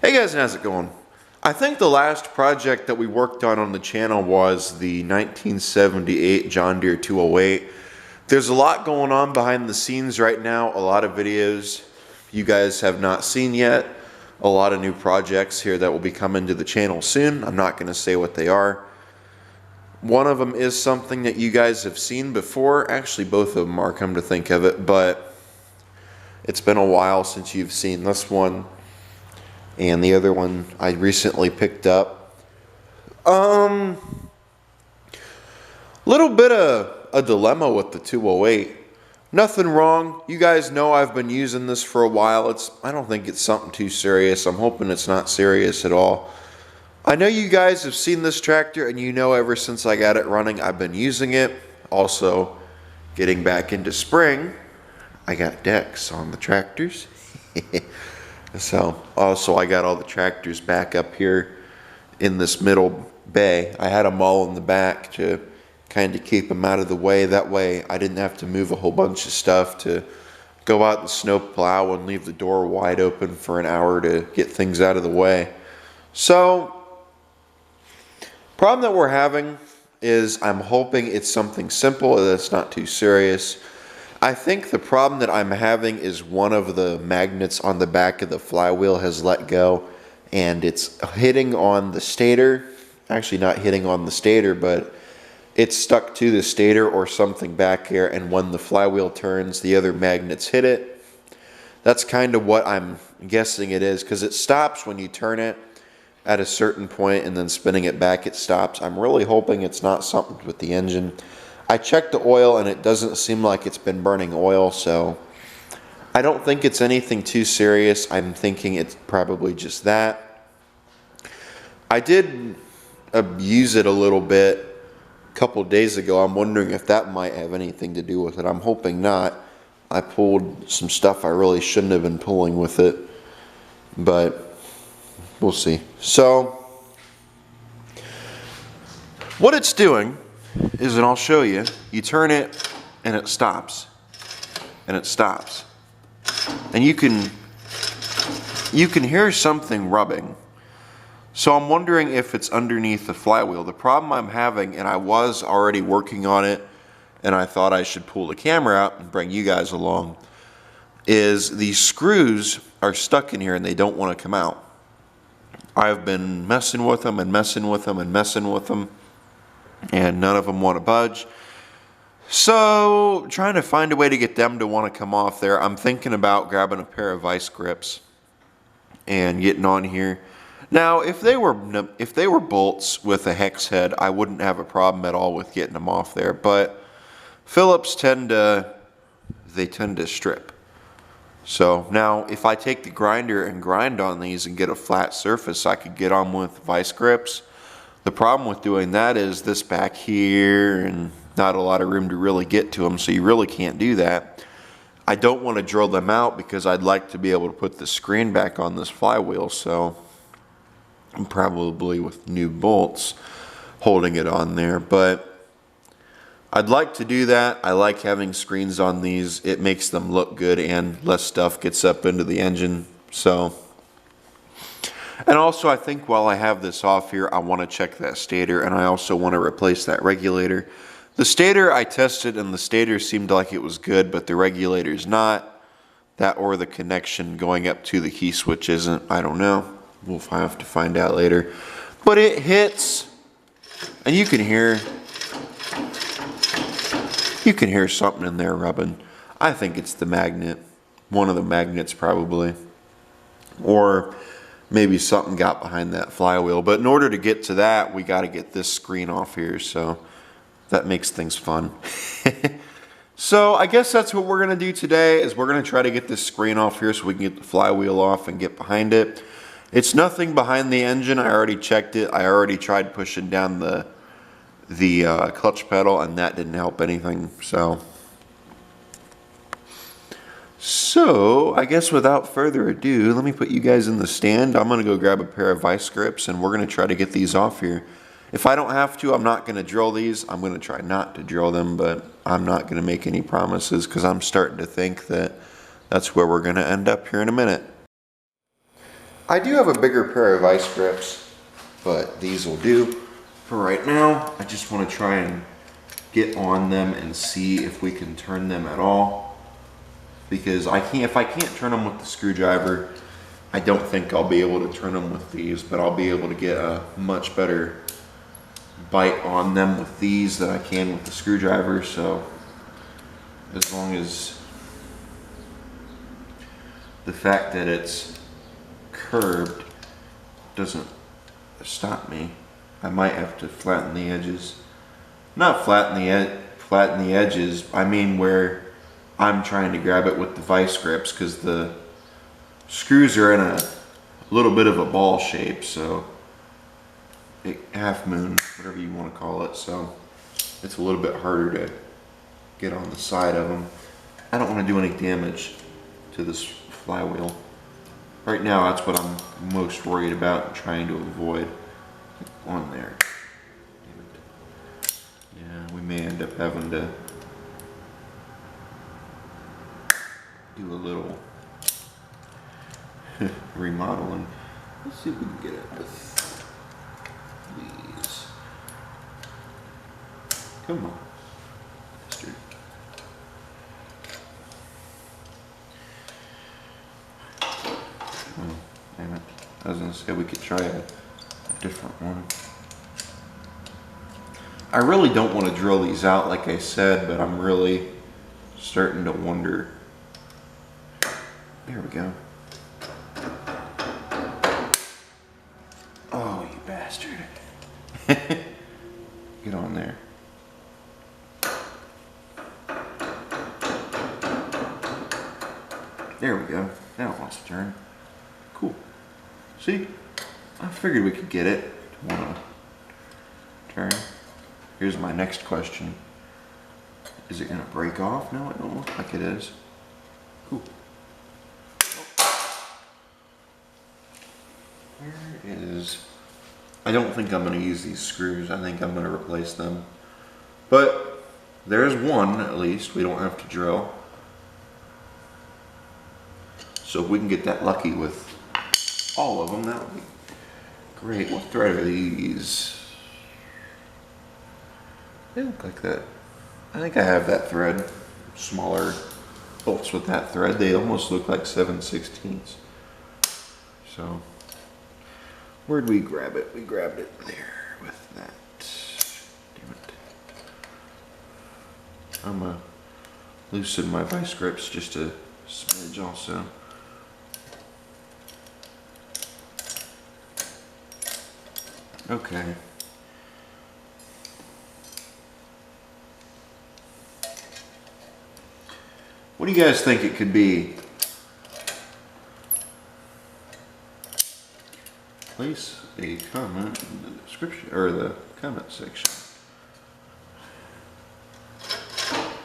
Hey guys, how's it going? I think the last project that we worked on the channel was the 1978 John Deere 208. There's a lot going on behind the scenes right now, a lot of videos you guys have not seen yet, a lot of new projects here that will be coming to the channel soon. I'm not going to say what they are. One of them is something that you guys have seen before. Actually, both of them are, come to think of it, but it's been a while since you've seen this one. And the other one I recently picked up. Little bit of a dilemma with the 208. Nothing wrong. You guys know I've been using this for a while. I don't think it's something too serious. I'm hoping it's not serious at all. I know you guys have seen this tractor, and you know ever since I got it running, I've been using it. Also, getting back into spring, I got decks on the tractors. So also I got all the tractors back up here in this middle bay. I had them all in the back to kind of keep them out of the way. That way I didn't have to move a whole bunch of stuff to go out the snow plow and leave the door wide open for an hour to get things out of the way. So problem that we're having is I'm hoping it's something simple and it's not too serious. I think the problem that I'm having is one of the magnets on the back of the flywheel has let go and it's hitting on the stator. Actually not hitting on the stator, but it's stuck to the stator or something back here, and when the flywheel turns, the other magnets hit it. That's kind of what I'm guessing it is, because it stops when you turn it at a certain point and then spinning it back it stops. I'm really hoping it's not something with the engine. I checked the oil and it doesn't seem like it's been burning oil, so I don't think it's anything too serious. I'm thinking it's probably just that. I did use it a little bit a couple days ago. I'm wondering if that might have anything to do with it. I'm hoping not. I pulled some stuff I really shouldn't have been pulling with it, but we'll see. So what it's doing is, and I'll show you, you turn it and it stops, and it stops, and you can hear something rubbing. So I'm wondering if it's underneath the flywheel. The problem I'm having, and I was already working on it and I thought I should pull the camera out and bring you guys along, is these screws are stuck in here and they don't want to come out. I've been messing with them and messing with them and messing with them, and none of them want to budge. So trying to find a way to get them to want to come off there. I'm thinking about grabbing a pair of vice grips and getting on here. Now if they were bolts with a hex head, I wouldn't have a problem at all with getting them off there, but Phillips tend to strip. So now if I take the grinder and grind on these and get a flat surface, I could get on with vice grips. The problem with doing that is this back here and not a lot of room to really get to them, so you really can't do that. I don't want to drill them out because I'd like to be able to put the screen back on this flywheel, so I'm probably with new bolts holding it on there, but I'd like to do that. I like having screens on these. It makes them look good and less stuff gets up into the engine. So, and also I think while I have this off here, I want to check that stator, and I also want to replace that regulator. The stator I tested and the stator seemed like it was good, but the regulator's not. That or the connection going up to the key switch isn't. I don't know. We'll have to find out later. But it hits, and you can hear something in there rubbing. I think it's the magnet. One of the magnets probably. Or maybe something got behind that flywheel. But in order to get to that, we got to get this screen off here, so that makes things fun. So I guess that's what we're going to do today, is we're going to try to get this screen off here so we can get the flywheel off and get behind it. It's nothing behind the engine. I already checked it. I already tried pushing down the clutch pedal, and that didn't help anything. So I guess without further ado, let me put you guys in the stand. I'm going to go grab a pair of vice grips, and we're going to try to get these off here. If I don't have to, I'm not going to drill these. I'm going to try not to drill them, but I'm not going to make any promises because I'm starting to think that that's where we're going to end up here in a minute. I do have a bigger pair of vice grips, but these will do for right now. I just want to try and get on them and see if we can turn them at all. Because if I can't turn them with the screwdriver, I don't think I'll be able to turn them with these, but I'll be able to get a much better bite on them with these than I can with the screwdriver. So as long as the fact that it's curved doesn't stop me, I might have to flatten the edges. Not flatten the edges, I mean where I'm trying to grab it with the vice grips, because the screws are in a little bit of a ball shape, so half moon, whatever you want to call it, so it's a little bit harder to get on the side of them. I don't want to do any damage to this flywheel. Right now, that's what I'm most worried about and trying to avoid. On there. Yeah, we may end up having to do a little remodeling. Let's see if we can get it with these. Come on, bastard. Oh, damn it. I was gonna say we could try a different one. I really don't want to drill these out like I said, but I'm really starting to wonder. There we go. Oh, you bastard. Get on there. There we go. Now it wants to turn. Cool. See? I figured we could get it to want to turn. Here's my next question. Is it going to break off? No, it don't look like it is. Cool. Where is... I don't think I'm going to use these screws. I think I'm going to replace them. But there's one, at least. We don't have to drill. So if we can get that lucky with all of them, that would be great. What thread are these? They look like that. I think I have that thread. Smaller bolts with that thread. They almost look like 7/16. So, where'd we grab it? We grabbed it there with that. Damn it. I'm gonna loosen my vice grips just a smidge also. Okay. What do you guys think it could be? Place a comment in the description or the comment section.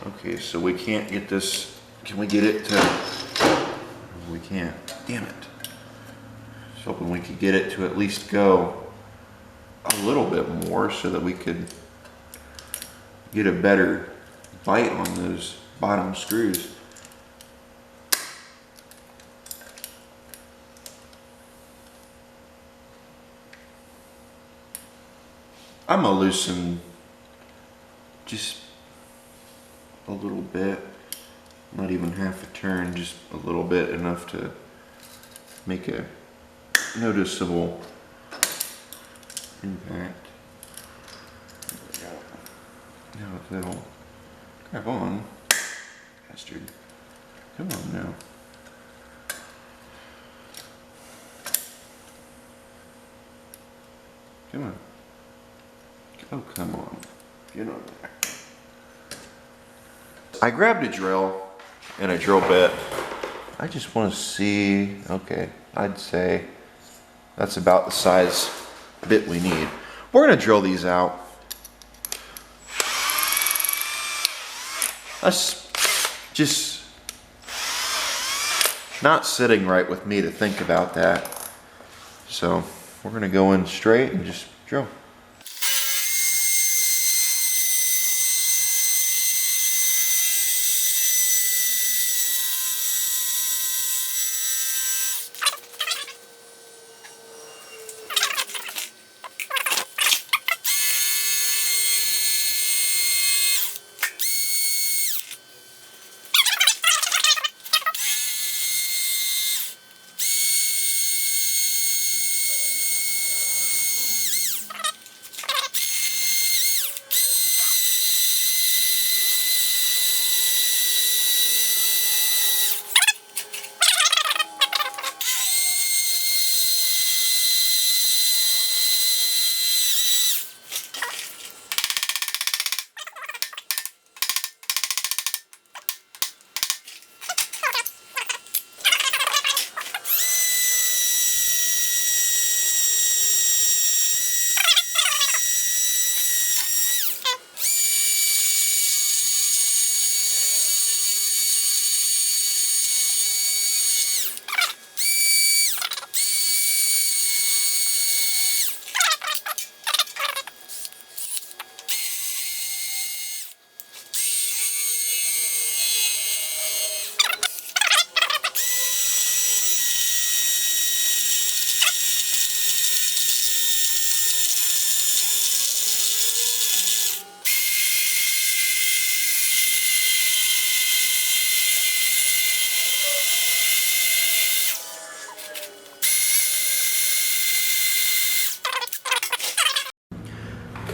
Okay, so we can't get this. Can we get it to? We can't. Damn it. I was hoping we could get it to at least go a little bit more so that we could get a better bite on those bottom screws. I'm gonna loosen just a little bit, not even half a turn, just a little bit, enough to make a noticeable impact. Now if that'll grab on, bastard, come on now. Come on. Oh, come on. Get on there. I grabbed a drill and a drill bit. I just want to see, okay, I'd say that's about the size bit we need. We're going to drill these out. That's just not sitting right with me to think about that. So we're going to go in straight and just drill.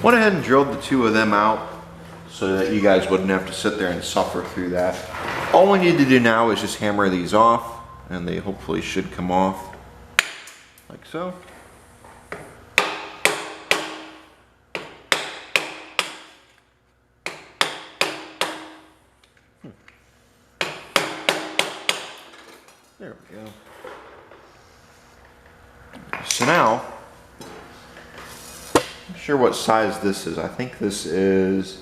Went ahead and drilled the two of them out so that you guys wouldn't have to sit there and suffer through that. All we need to do now is just hammer these off, and they hopefully should come off like so. There we go. So now, I'm not sure what size this is. I think this is,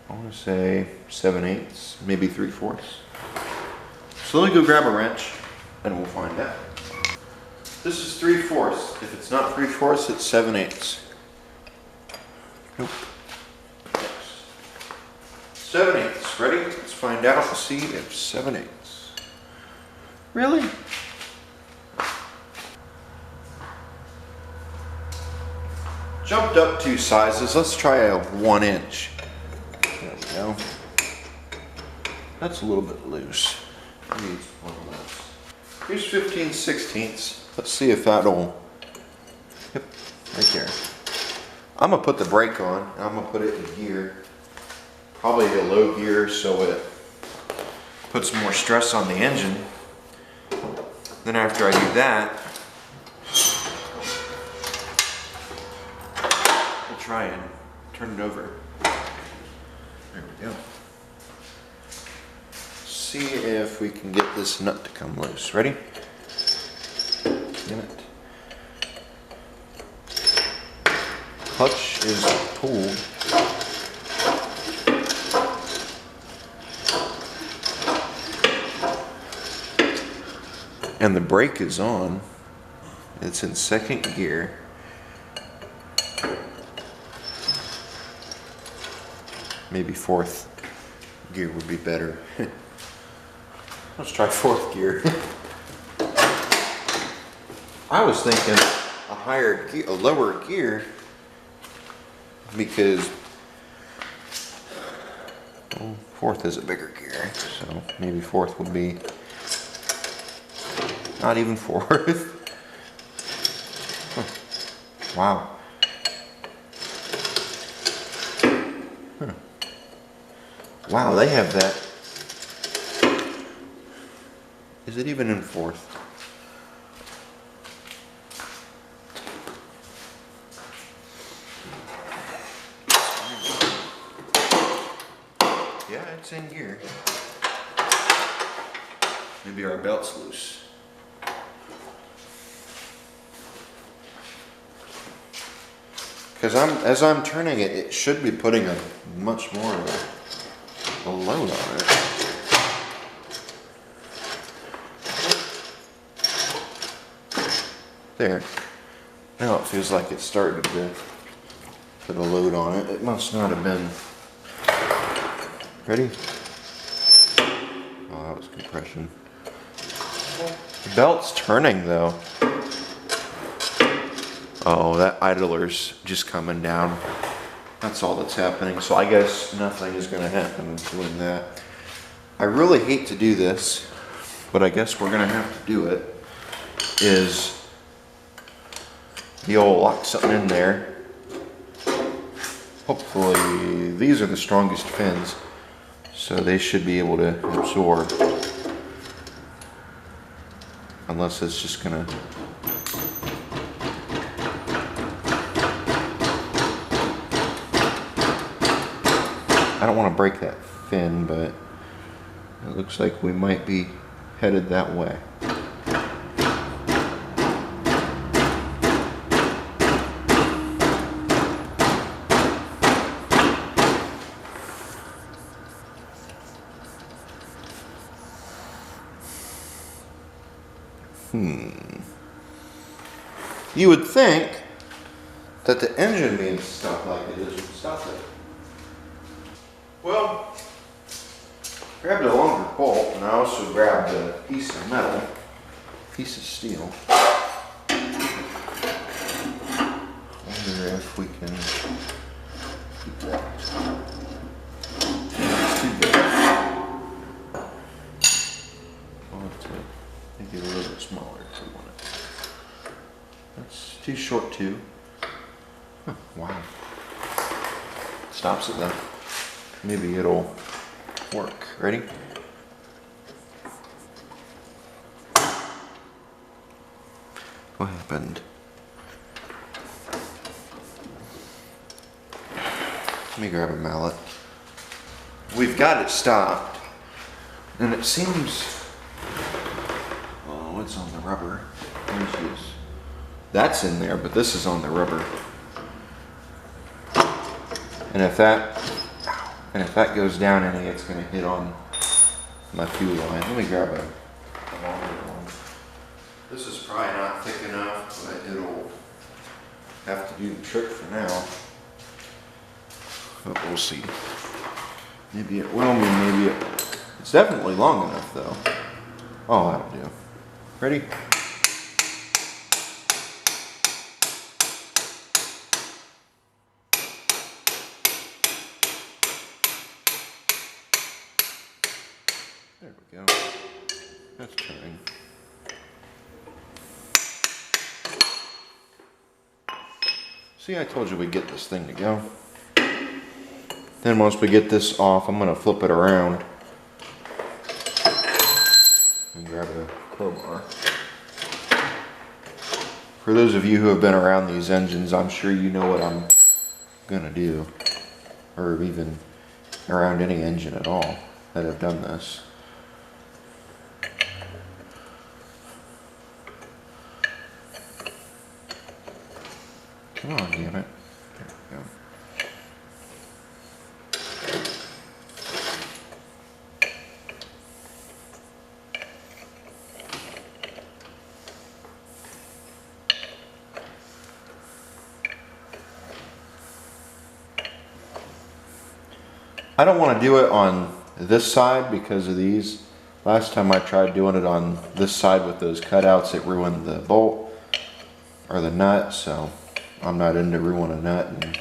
I want to say 7/8, maybe 3/4. So let me go grab a wrench and we'll find out. This is 3/4. If it's not 3/4, it's 7/8. Nope. 7/8. Ready? Let's find out and see if 7/8. Really? Jumped up 2 sizes. Let's try a 1 inch. There we go. That's a little bit loose. Needs one less. Here's 15/16. Let's see if that'll. Yep, right there. I'm gonna put the brake on. And I'm gonna put it in gear. Probably a low gear so it puts more stress on the engine. Then after I do that, I'll try and turn it over. There we go. See if we can get this nut to come loose. Ready? Damn it. Clutch is pulled. And the brake is on. It's in 2nd gear. Maybe 4th gear would be better. Let's try 4th gear. I was thinking a higher gear, a lower gear, because well, 4th is a bigger gear, so maybe 4th would be. Not even 4th. Huh. Wow. Huh. Wow, they have that. Is it even in 4th? Yeah, it's in gear. Maybe our belt's loose. Because as I'm turning it, it should be putting a much more of a load on it. There. Now it feels like it's starting to put a load on it. It must not have been. Ready? Oh, that was compression. The belt's turning though. Oh, that idler's just coming down. That's all that's happening. So I guess nothing is going to happen doing that. I really hate to do this, but I guess we're going to have to do it. Is the old lock something in there. Hopefully these are the strongest fins, so they should be able to absorb. Unless it's just going to. I don't want to break that fin, but it looks like we might be headed that way. You would think that the engine being stuck like it is would stop it. Well, grabbed a longer bolt, and I also grabbed a piece of metal, piece of steel. Wonder if we can keep that. It's too big. I'll have to make it a little bit smaller if we want it. That's too short too. Wow. Stops it then. Maybe it'll work. Ready? What happened? Let me grab a mallet. We've got it stopped. And it seems... Oh, what's on the rubber? That's in there, but this is on the rubber. And if that goes down any, it's going to hit on my fuel line. Let me grab a longer one. This is probably not thick enough, but it'll have to do the trick for now. But we'll see. Maybe it will, maybe it won't. It's definitely long enough though. Oh, that'll do. Ready? There we go. That's turning. See, I told you we'd get this thing to go. Then once we get this off, I'm going to flip it around and grab a crowbar. For those of you who have been around these engines, I'm sure you know what I'm going to do. Or even around any engine at all that have done this. Come on, damn it. There we go. I don't want to do it on this side because of these. Last time I tried doing it on this side with those cutouts, it ruined the bolt or the nut, so I'm not into ruin a nut and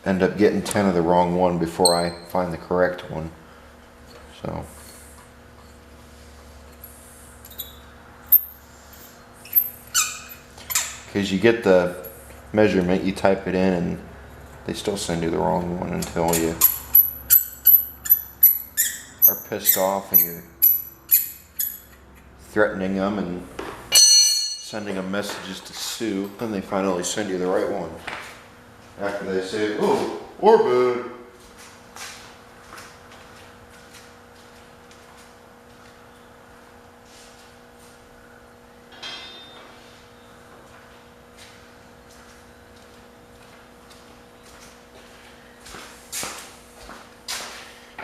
end up getting 10 of the wrong one before I find the correct one. So because you get the measurement, you type it in and they still send you the wrong one until you are pissed off and you're threatening them and sending them messages to sue, and they finally send you the right one. After they say, oh, Orbud.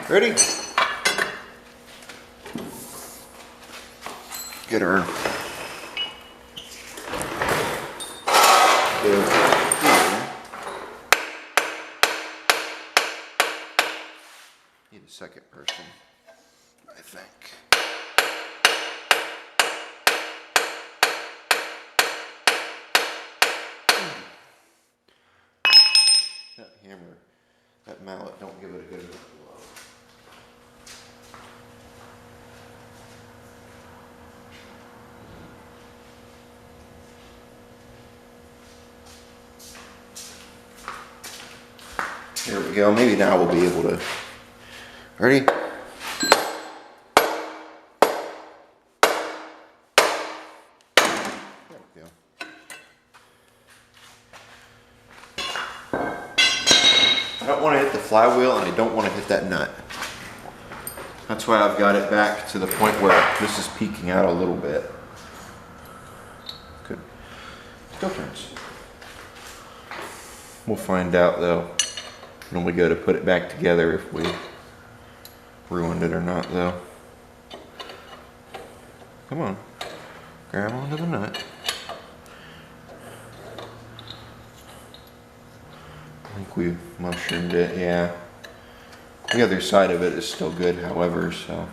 Ready? Get her. Need a second person, I think. That hammer, that mallet, don't give it a good enough blow. There we go. Maybe now we'll be able to. Ready? There we go. I don't want to hit the flywheel and I don't want to hit that nut. That's why I've got it back to the point where this is peeking out a little bit. Good. Still turns. We'll find out though when we go to put it back together if we ruined it or not though. Come on. Grab onto the nut. I think we mushroomed it, yeah. The other side of it is still good, however, so.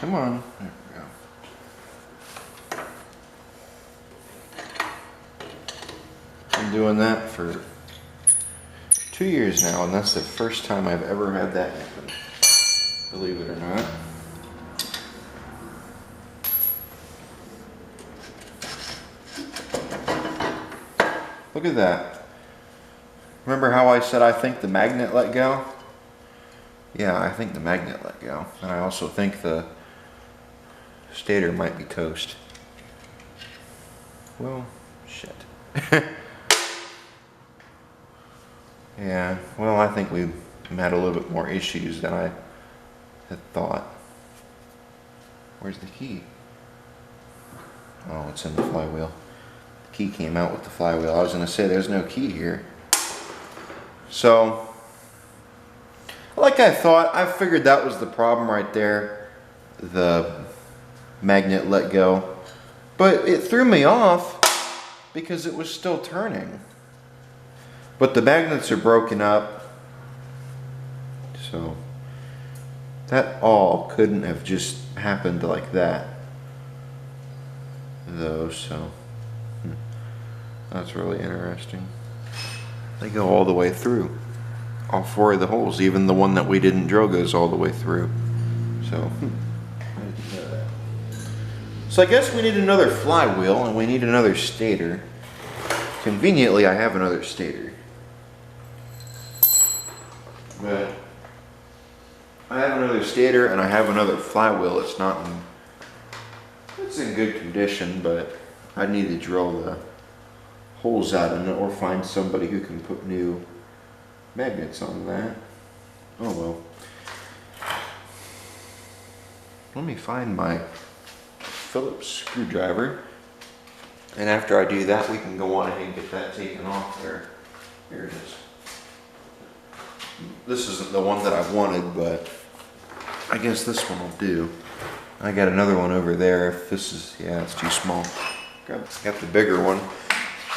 Come on. There we go. Been doing that for 2 years now, and that's the first time I've ever had that happen. Believe it or not. Look at that. Remember how I said I think the magnet let go? Yeah, I think the magnet let go. And I also think the stator might be toast. Well, shit. Yeah, well, I think we've had a little bit more issues than I had thought. Where's the key? Oh, it's in the flywheel. The key came out with the flywheel. I was going to say there's no key here. So, like I thought, I figured that was the problem right there. The magnet let go. But it threw me off because it was still turning. But the magnets are broken up. So, that all couldn't have just happened like that. Though, so that's really interesting. They go all the way through. All 4 of the holes, even the one that we didn't drill goes all the way through. So, I didn't know that. So I guess we need another flywheel and we need another stator. Conveniently, I have another stator. But I have another stator and I have another flywheel. It's in good condition, but I need to drill the holes out in it or find somebody who can put new magnets on that. Oh well. Let me find my Phillips screwdriver, and after I do that we can go on ahead and get that taken off there. Here it is. This isn't the one that I wanted, but I guess this one will do. I got another one over there. If this is, yeah, it's too small. Got the bigger one.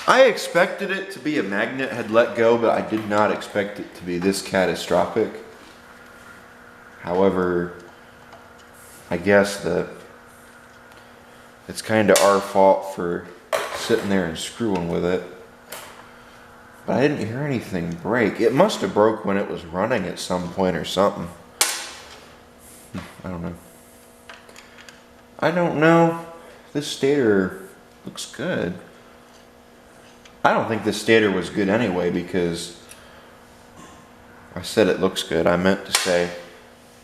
I expected it to be a magnet had let go, but I did not expect it to be this catastrophic. However, I guess that it's kind of our fault for sitting there and screwing with it. But I didn't hear anything break. It must have broke when it was running at some point or something. I don't know. I don't know. This stator looks good. I don't think this stator was good anyway because I said it looks good. I meant to say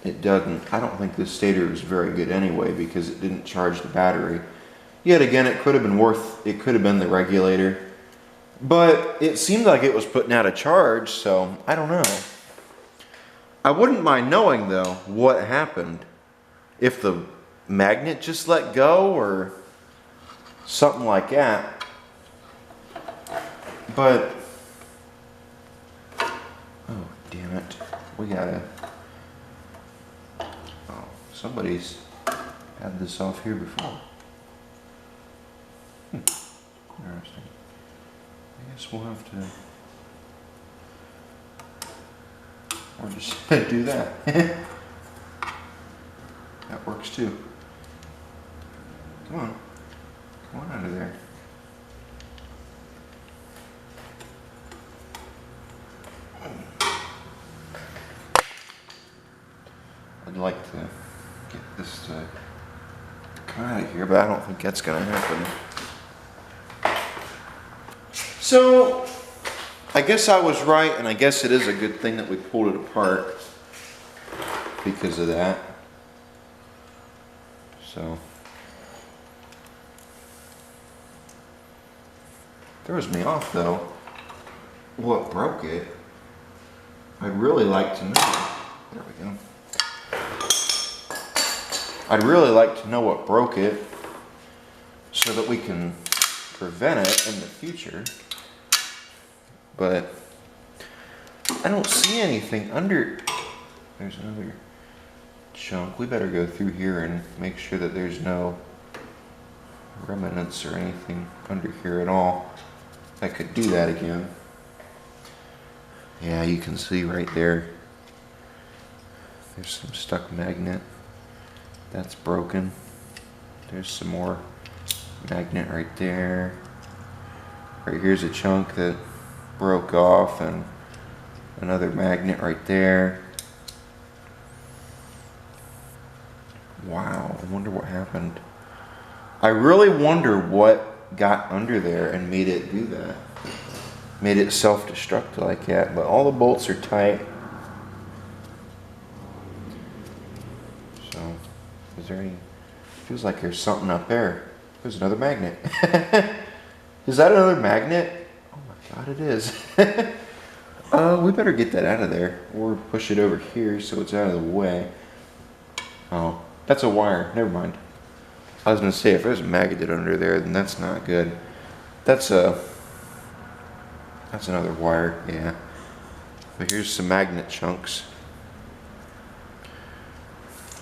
it doesn't. I don't think this stator was very good anyway because it didn't charge the battery. Yet again, it could have been the regulator. But it seemed like it was putting out a charge, so I don't know. I wouldn't mind knowing though what happened. If the magnet just let go or something like that. But, oh damn it, we gotta, oh, somebody's had this off here before. Interesting. I guess we'll have to, or just do that. That works too. Come on out of there. I'd like to get this to come out of here, but I don't think that's going to happen. So, I guess I was right, and I guess it is a good thing that we pulled it apart because of that. So, throws me off though. What broke it? I'd really like to know. There we go. I'd really like to know what broke it so that we can prevent it in the future. But I don't see anything under. There's another chunk. We better go through here and make sure that there's no remnants or anything under here at all that could do that again. Yeah, you can see right there. There's some stuck magnet. That's broken. There's some more magnet right there. Right here's a chunk that broke off, and another magnet right there. Wow, I wonder what happened. I really wonder what got under there and made it do that. Made it self-destruct like that, but all the bolts are tight. So, is there any, feels like there's something up there. There's another magnet. Is that another magnet? Oh my God, it is. We better get that out of there, or push it over here so it's out of the way. Oh, that's a wire. Never mind. I was gonna say, if there's a magnet under there, then that's not good. That's another wire, yeah. But here's some magnet chunks.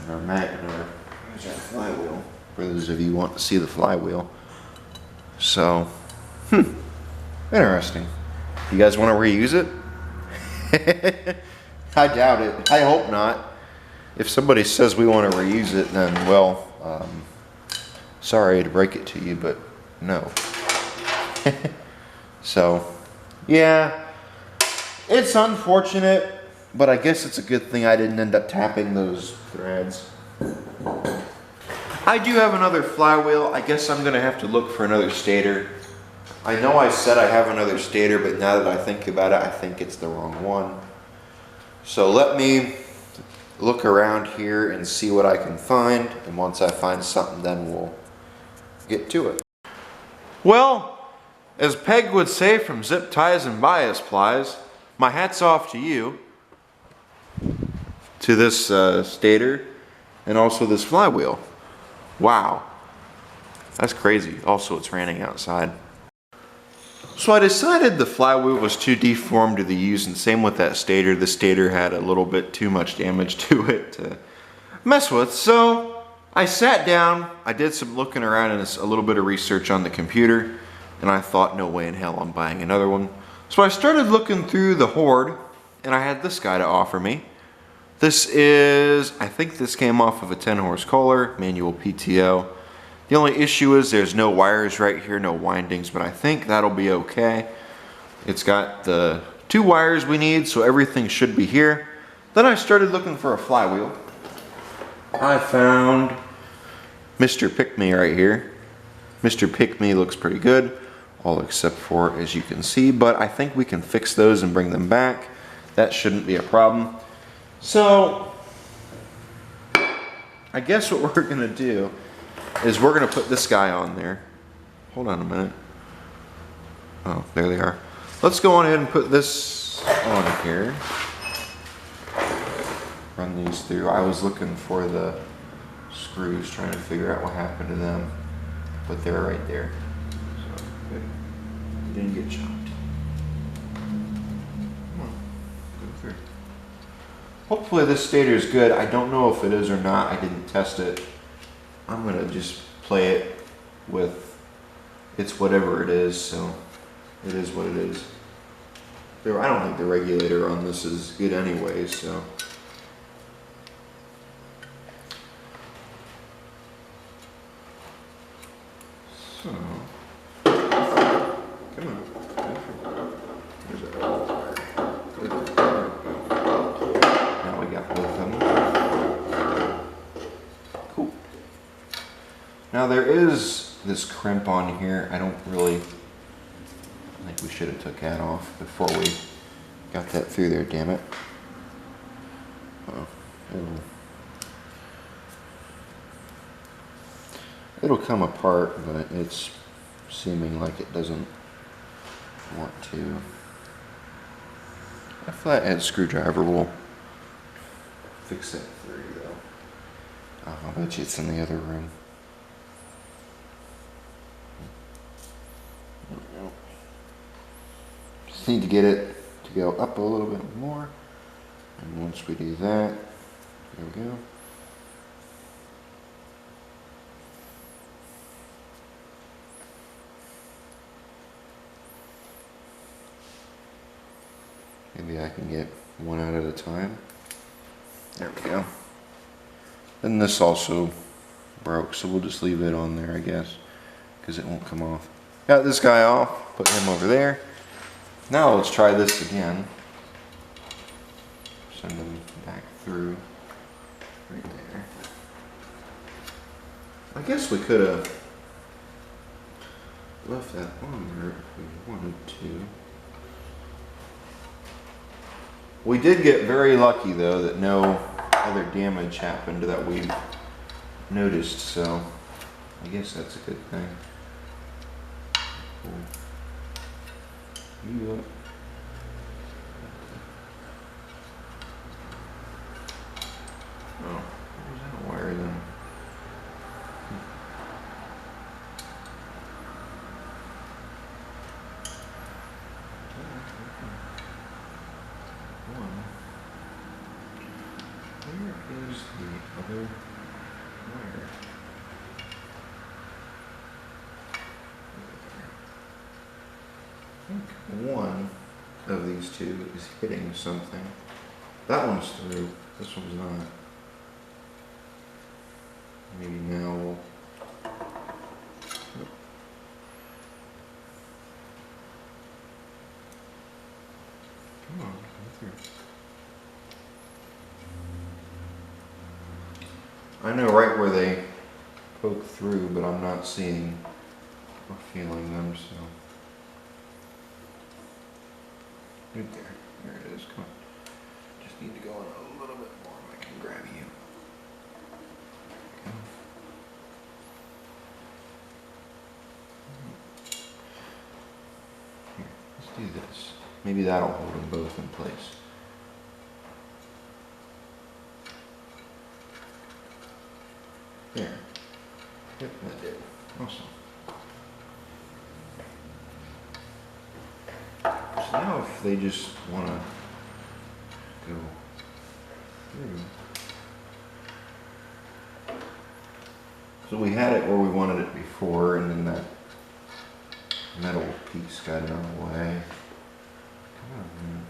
And our here's our flywheel, for those of you who want to see the flywheel. So, interesting. You guys want to reuse it? I doubt it. I hope not. If somebody says we want to reuse it, then, well, sorry to break it to you, but no. So, yeah, it's unfortunate, but I guess it's a good thing I didn't end up tapping those threads. I do have another flywheel. I guess I'm going to have to look for another stator. I know I said I have another stator, but now that I think about it, I think it's the wrong one. So let me look around here and see what I can find, and once I find something, then we'll get to it. Well, as Peg would say from Zip Ties and Bias Plies, my hat's off to you, to this stator, and also this flywheel. Wow, that's crazy. Also, it's raining outside. So I decided the flywheel was too deformed to use, and same with that stator. The stator had a little bit too much damage to it to mess with. So I sat down, I did some looking around and a little bit of research on the computer, and I thought, no way in hell I'm buying another one. So I started looking through the Horde, and I had this guy to offer me. This is, I think this came off of a 10-horse Kohler, manual PTO. The only issue is there's no wires right here, no windings, but I think that'll be okay. It's got the 2 wires we need, so everything should be here. Then I started looking for a flywheel. I found Mr. Pick-Me right here. Mr. Pick-Me looks pretty good, all except for, as you can see, but I think we can fix those and bring them back. That shouldn't be a problem. So, I guess what we're gonna do is we're gonna put this guy on there. Hold on a minute. Oh, there they are. Let's go on ahead and put this on here. Run these through. I was looking for the screws, trying to figure out what happened to them, but they're right there. So, good. They didn't get chopped. Come on, go through. Hopefully this stator is good. I don't know if it is or not. I didn't test it. I'm gonna just play it with, it's whatever it is, so it is what it is. I don't think the regulator on this is good anyway, so. So, come on. There's a now we got both of them. Cool. Now there is this crimp on here. I think we should have took that off before we got that through there, damn it. It'll come apart, but it's seeming like it doesn't want to. A flathead screwdriver will fix that for you though. I bet you it's in the other room. There we go. Just need to get it to go up a little bit more. And once we do that, there we go. Maybe I can get one out at a time. There we go. And this also broke, so we'll just leave it on there, I guess, because it won't come off. Got this guy off, put him over there. Now let's try this again. Send him back through right there. I guess we could have left that on there if we wanted to. We did get very lucky though that no other damage happened that we noticed, so I guess that's a good thing. Cool. You oh, where's that wire then? Where is the other wire? I think one of these two is hitting something. That one's through, this one's not. Maybe now we'll... Come on, come through. I know right where they poke through, but I'm not seeing or feeling them, so. Right there. There it is. Come on. Just need to go in a little bit more and I can grab you. Okay. Here, let's do this. Maybe that'll hold them both in place. There. Yep, that did. Awesome. So now if they just want to go through. So we had it where we wanted it before, and then that metal piece got in our way. Come on, man.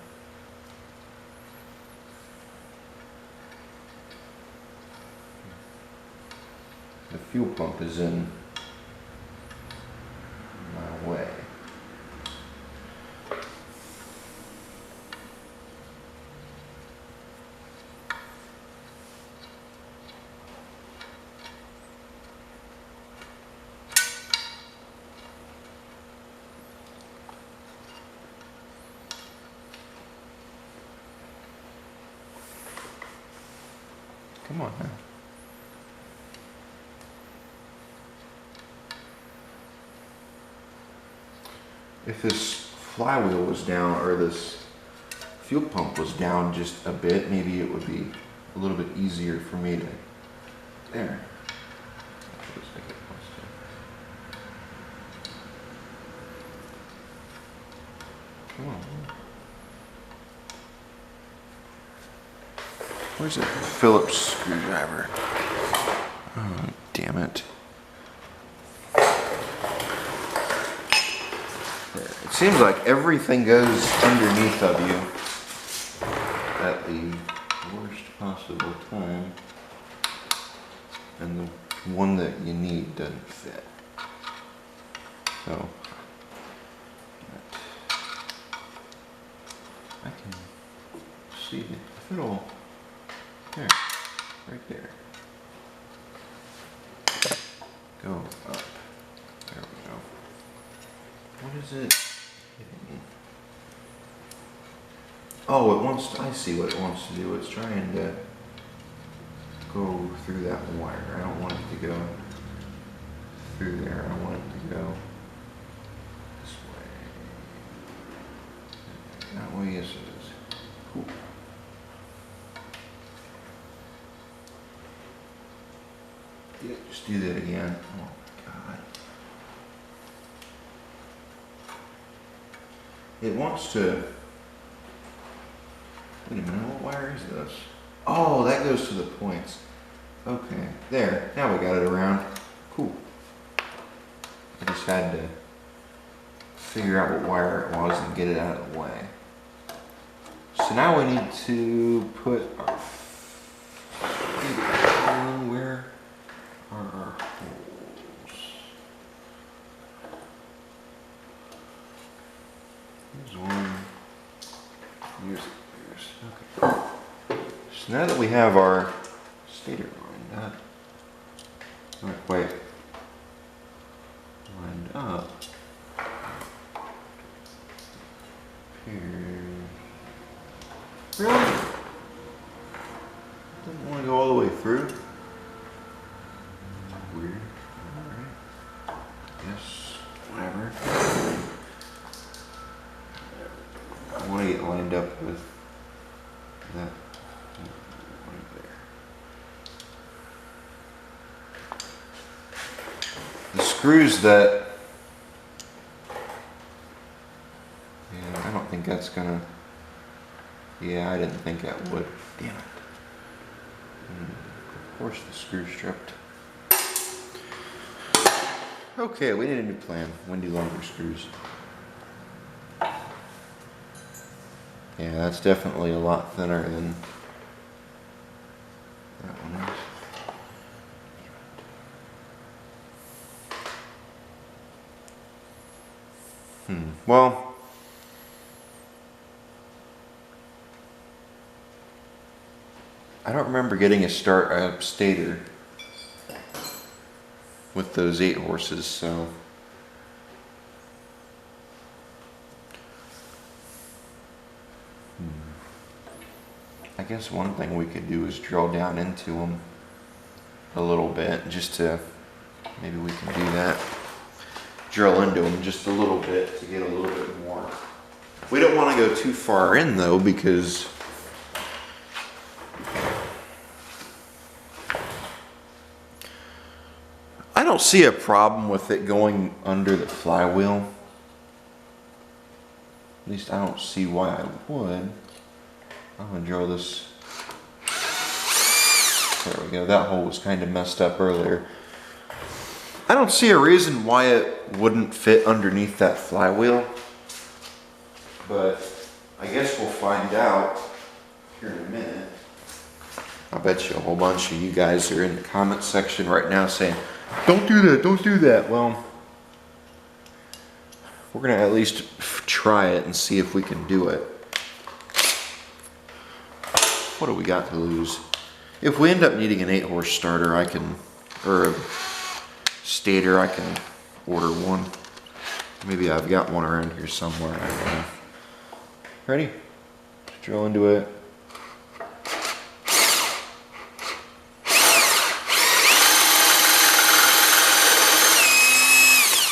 The fuel pump is in my way. Come on now. If this flywheel was down, or this fuel pump was down just a bit, maybe it would be a little bit easier for me to, there. Come on. Where's that Phillips screwdriver? Oh, damn it. It seems like everything goes underneath of you at the worst possible time, and the one that you need doesn't fit. So I can see if it'll, there, right there. Go up. There we go. What is it? Oh, it wants to, I see what it wants to do. It's trying to go through that wire. I don't want it to go through there. I want it to go this way. That way, yes it is. Cool. Yeah, just do that again. Oh my God. It wants to, wait a minute, what wire is this? Oh, that goes to the points. Okay, there, now we got it around. Cool. I just had to figure out what wire it was and get it out of the way. So now we need to put our Here's okay. So now that we have our stator lined up, not quite lined up. Here. Really? Didn't want to go all the way through. Weird. Alright. Guess whatever. I want to get lined up with that right there. The screws that, yeah, I don't think that's gonna, yeah, I didn't think that would. Damn it. Of course the screw's stripped. Okay, we need a new plan. When do longer screws? Yeah, that's definitely a lot thinner than that one is. Well, I don't remember getting a stator with those 8 horses, so I guess one thing we could do is drill down into them a little bit, just to, maybe we can do that. Drill into them just a little bit to get a little bit more. We don't want to go too far in though, because I don't see a problem with it going under the flywheel. At least I don't see why I would. I'm gonna drill this. There we go. That hole was kind of messed up earlier. I don't see a reason why it wouldn't fit underneath that flywheel, but I guess we'll find out here in a minute. I bet you a whole bunch of you guys are in the comment section right now saying, "Don't do that, don't do that." Well, we're gonna at least try it and see if we can do it. What do we got to lose? If we end up needing an 8-horse starter, I can, or a stator, I can order one. Maybe I've got one around here somewhere. I don't know. Ready? Just drill into it.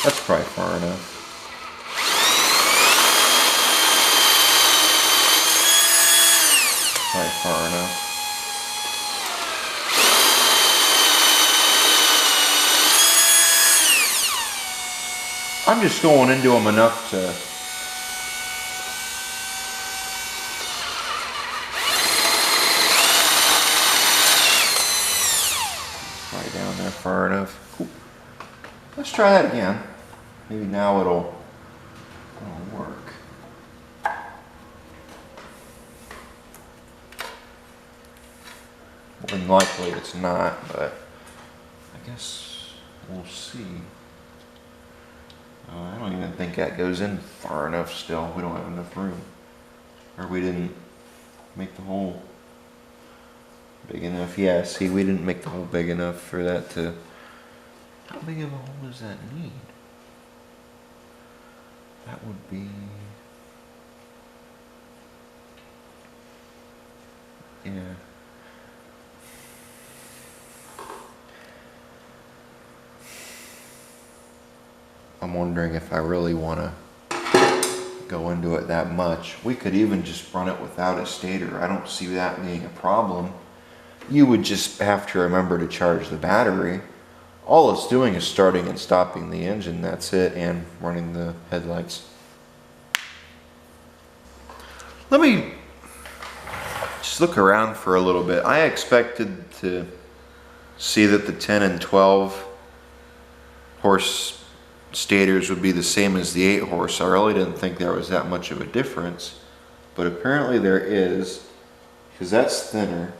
That's probably far enough. Probably far enough. I'm just going into them enough to probably down there far enough. Cool. Let's try that again. Maybe now it'll work. More than likely it's not, but I guess we'll see. I don't even think that goes in far enough still. We don't have enough room. Or we didn't make the hole big enough. Yeah, see, we didn't make the hole big enough for that to... How big of a hole does that need? That would be... Yeah. I'm wondering if I really want to go into it that much. We could even just run it without a stator. I don't see that being a problem. You would just have to remember to charge the battery. All it's doing is starting and stopping the engine, that's it, and running the headlights. Let me just look around for a little bit. I expected to see that the 10 and 12 horse stators would be the same as the 8 horse. I really didn't think there was that much of a difference, but apparently there is, because that's thinner.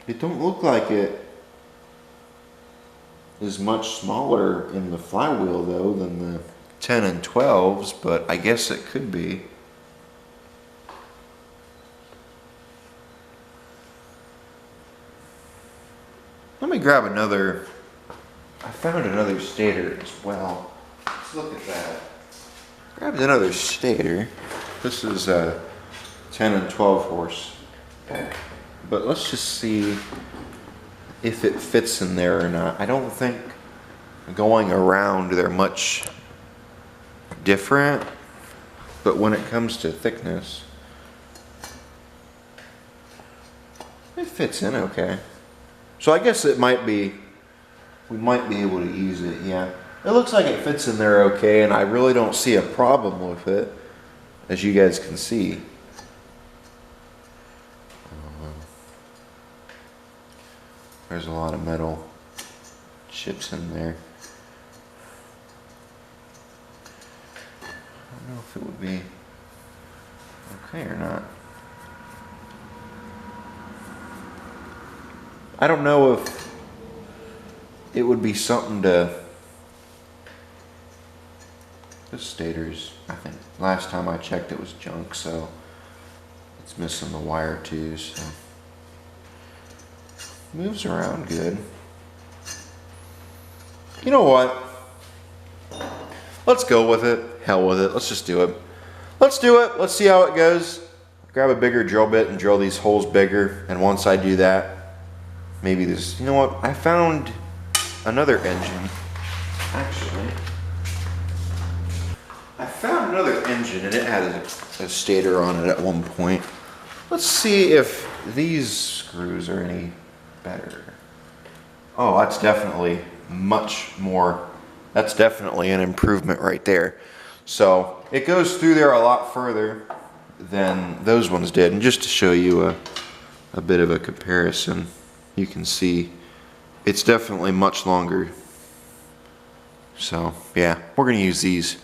It don't look like it is much smaller in the flywheel though than the 10 and 12s, but I guess it could be. grab another. I found another stator as well. Let's look at that. Grabbed another stator. This is a 10 and 12 horse. But let's just see if it fits in there or not. I don't think going around they're much different, but when it comes to thickness, it fits in okay. So I guess it might be, we might be able to use it, yeah. It looks like it fits in there okay, and I really don't see a problem with it, as you guys can see. There's a lot of metal chips in there. I don't know if it would be okay or not. I don't know if it would be something to. This stator's, I think, last time I checked it was junk, so it's missing the wire too, so. Moves around good. You know what? Let's go with it. Hell with it. Let's just do it. Let's do it. Let's see how it goes. Grab a bigger drill bit and drill these holes bigger. And once I do that, maybe this. You know what? I found another engine. Actually, I found another engine and it had a stator on it at one point. Let's see if these screws are any better. Oh, that's definitely much more. That's definitely an improvement right there. So it goes through there a lot further than those ones did. And just to show you a bit of a comparison, you can see it's definitely much longer. So yeah, we're gonna use these.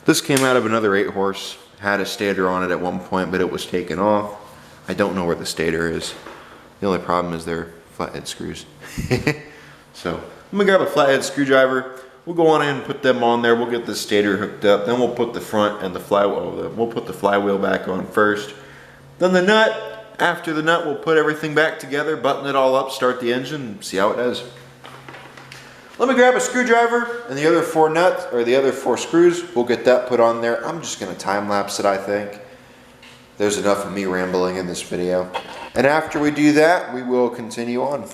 This came out of another 8 horse, had a stator on it at one point, but it was taken off. I don't know where the stator is. The only problem is they're flathead screws. So I'm gonna grab a flathead screwdriver. We'll go on in and put them on there. We'll get the stator hooked up. Then we'll put the front and the flywheel. We'll put the flywheel back on first. Then the nut. After the nut, we'll put everything back together, button it all up, start the engine, and see how it does. Let me grab a screwdriver and the other 4 nuts, or the other 4 screws. We'll get that put on there. I'm just gonna time lapse it, I think. There's enough of me rambling in this video. And after we do that, we will continue on.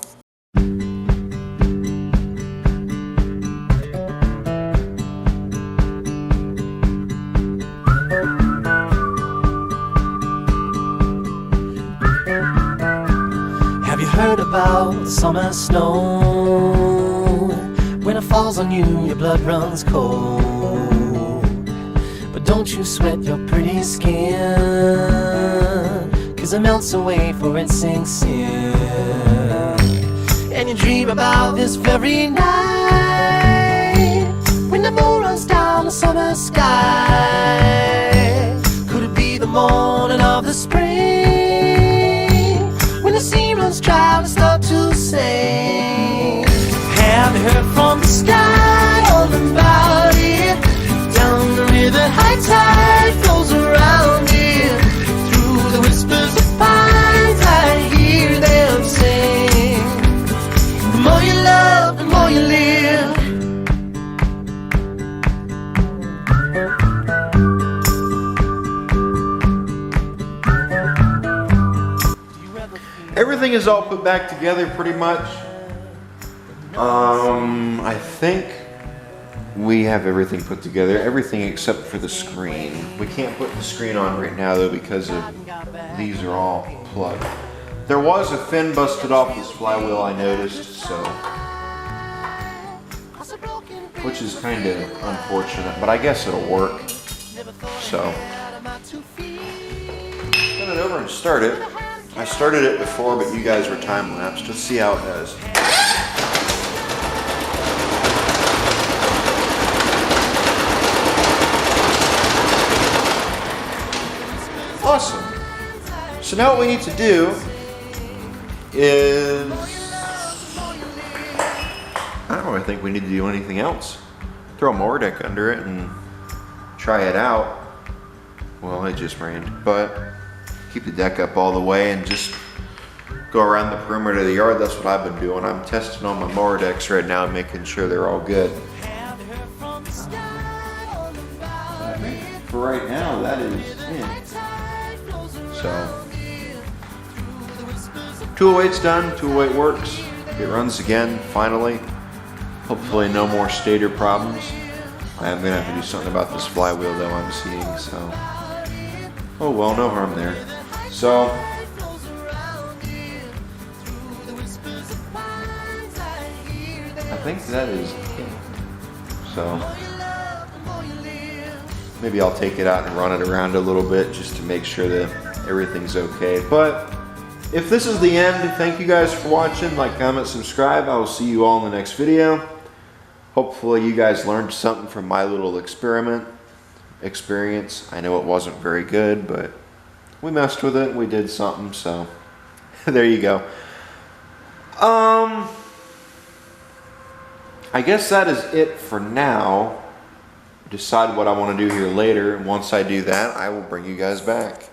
Have you heard about summer snow? When it falls on you, your blood runs cold. But don't you sweat your pretty skin, 'cause it melts away for it sinks in. And you dream about this very night, when the moon runs down the summer sky. Could it be the morning of the spring, when the sea runs dry and start to sing? Have you heard from the sky all about it? Down the river, high tide flows around it. Through the whispers of pines, I hear them sing. The more you love, the more you live. Everything is all put back together pretty much. I think we have everything put together, everything except for the screen. We can't put the screen on right now though because of these are all plugged. There was a fin busted off this flywheel, I noticed, so, which is kind of unfortunate, but I guess it'll work. So, turn it over and start it. I started it before, but you guys were time lapsed. Let's see how it does. Awesome. So now what we need to do is, I don't really think we need to do anything else. Throw a mower deck under it and try it out. Well, it just rained, but keep the deck up all the way and just go around the perimeter of the yard. That's what I've been doing. I'm testing on my mower decks right now, making sure they're all good. I think for right now, that is it. So, 208's done, 208 works. It runs again, finally. Hopefully no more stator problems. I'm gonna have to do something about this flywheel though I'm seeing, so. Oh well, no harm there. So, I think that is it. So, maybe I'll take it out and run it around a little bit just to make sure that everything's okay. But if this is the end, thank you guys for watching. Like, comment, subscribe. I will see you all in the next video. Hopefully you guys learned something from my little experience. I know it wasn't very good, but we messed with it. We did something, so there you go. I guess that is it for now. Decide what I want to do here later, and once I do that, I will bring you guys back.